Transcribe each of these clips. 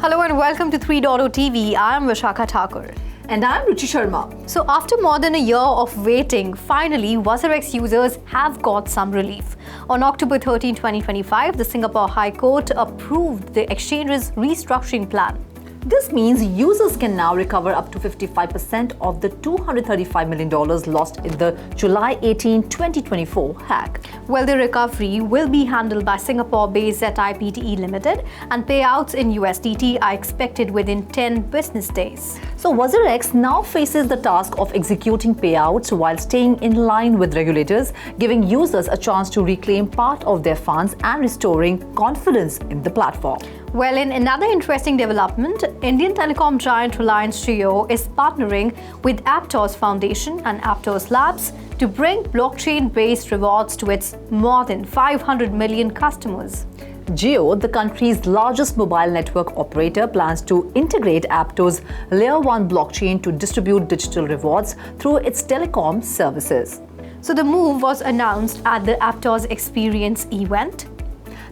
Hello and welcome to 3.0 TV. I am Vishakha Thakur. And I'm Ruchi Sharma. So after more than a year of waiting, finally WazirX users have got some relief. On October 13, 2025, the Singapore High Court approved the exchange's restructuring plan. This means users can now recover up to 55% of the $235 million lost in the July 18, 2024 hack. Well, the recovery will be handled by Singapore-based ZIPTE Limited, and payouts in USDT are expected within 10 business days. So WazirX now faces the task of executing payouts while staying in line with regulators, giving users a chance to reclaim part of their funds and restoring confidence in the platform. Well, in another interesting development, Indian telecom giant Reliance Jio is partnering with Aptos Foundation and Aptos Labs to bring blockchain-based rewards to its more than 500 million customers. Jio, the country's largest mobile network operator, plans to integrate Aptos' Layer 1 blockchain to distribute digital rewards through its telecom services. So the move was announced at the Aptos Experience event.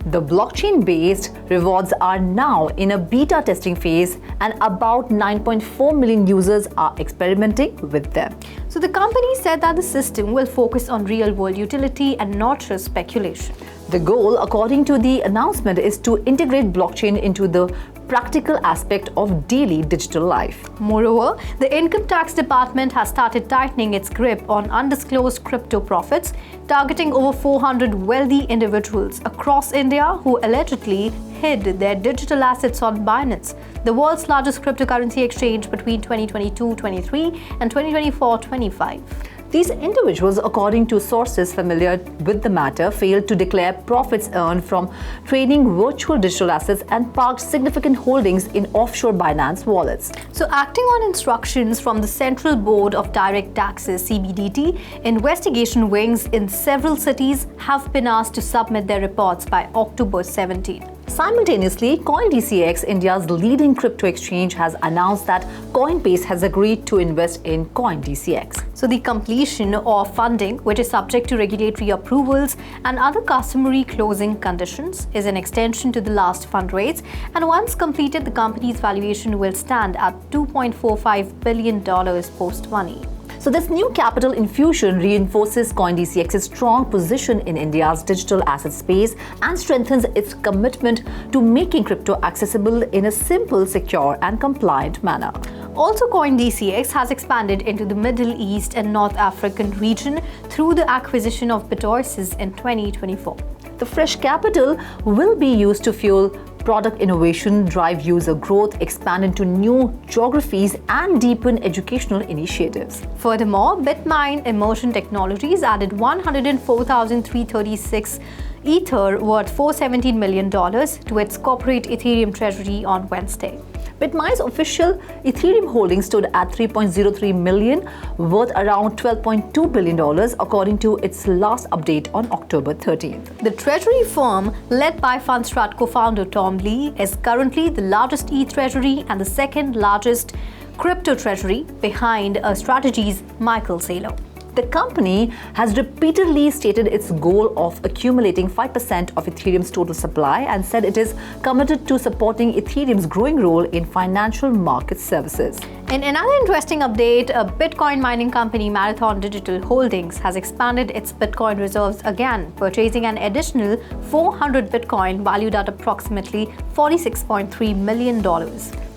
The blockchain-based rewards are now in a beta testing phase, and about 9.4 million users are experimenting with them. So the company said that the system will focus on real-world utility and not just speculation. The goal, according to the announcement, is to integrate blockchain into the practical aspect of daily digital life. Moreover, the Income Tax Department has started tightening its grip on undisclosed crypto profits, targeting over 400 wealthy individuals across India who allegedly hid their digital assets on Binance, the world's largest cryptocurrency exchange between 2022-23 and 2024-25. These individuals, according to sources familiar with the matter, failed to declare profits earned from trading virtual digital assets and parked significant holdings in offshore Binance wallets. So, acting on instructions from the Central Board of Direct Taxes (CBDT), investigation wings in several cities have been asked to submit their reports by October 17. Simultaneously, CoinDCX, India's leading crypto exchange, has announced that Coinbase has agreed to invest in CoinDCX. So the completion of funding, which is subject to regulatory approvals and other customary closing conditions, is an extension to the last fundraise, and once completed, the company's valuation will stand at $2.45 billion post-money. So this new capital infusion reinforces CoinDCX's strong position in India's digital asset space and strengthens its commitment to making crypto accessible in a simple, secure and compliant manner. Also, CoinDCX has expanded into the Middle East and North African region through the acquisition of BitOasis in 2024. The fresh capital will be used to fuel product innovation, drive user growth, expand into new geographies, and deepen educational initiatives. Furthermore, BitMine Immersion Technologies added 104,336 Ether worth $417 million to its corporate Ethereum Treasury on Wednesday. BitMine's official Ethereum holdings stood at 3.03 million, worth around $12.2 billion, according to its last update on October 13th. The treasury firm, led by Fundstrat co-founder Tom Lee, is currently the largest e-treasury and the second largest crypto treasury behind Strategy's Michael Saylor. The company has repeatedly stated its goal of accumulating 5% of Ethereum's total supply and said it is committed to supporting Ethereum's growing role in financial market services. In another interesting update, a Bitcoin mining company, Marathon Digital Holdings, has expanded its Bitcoin reserves again, purchasing an additional 400 Bitcoin valued at approximately $46.3 million.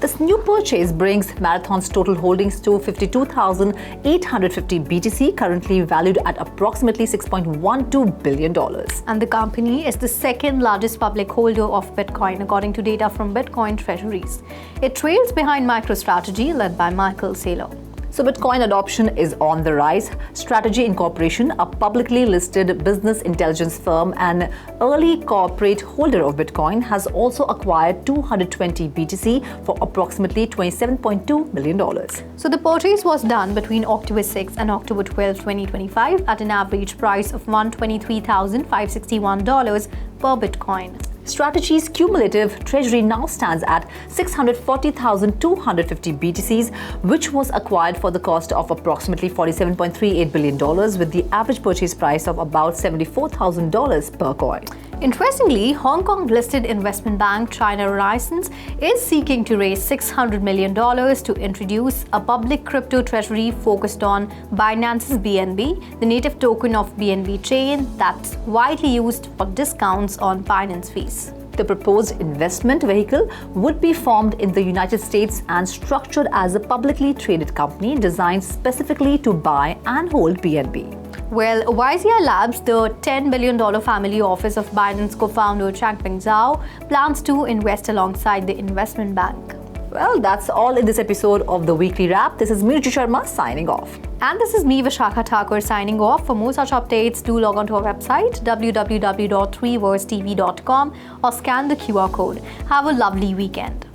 This new purchase brings Marathon's total holdings to 52,850 BTC, currently valued at approximately $6.12 billion. And the company is the second largest public holder of Bitcoin, according to data from Bitcoin Treasuries. It trails behind MicroStrategy, led by Michael Saylor. So Bitcoin adoption is on the rise. Strategy Incorporation, a publicly listed business intelligence firm and early corporate holder of Bitcoin, has also acquired 220 BTC for approximately $27.2 million. So the purchase was done between October 6 and October 12, 2025 at an average price of $123,561 per Bitcoin. Strategy's cumulative treasury now stands at 640,250 BTCs, which was acquired for the cost of approximately $47.38 billion, with the average purchase price of about $74,000 per coin. Interestingly, Hong Kong-listed investment bank China Reliance is seeking to raise $600 million to introduce a public crypto treasury focused on Binance's BNB, the native token of BNB chain that's widely used for discounts on Binance fees. The proposed investment vehicle would be formed in the United States and structured as a publicly traded company designed specifically to buy and hold BNB. Well, WazirX Labs, the $10 billion family office of Binance co-founder Changpeng Zhao, plans to invest alongside the investment bank. Well, that's all in this episode of the Weekly Wrap. This is Mirji Sharma signing off. And this is me, Vishakha Thakur, signing off. For more such updates, do log on to our website, www.3versetv.com, or scan the QR code. Have a lovely weekend.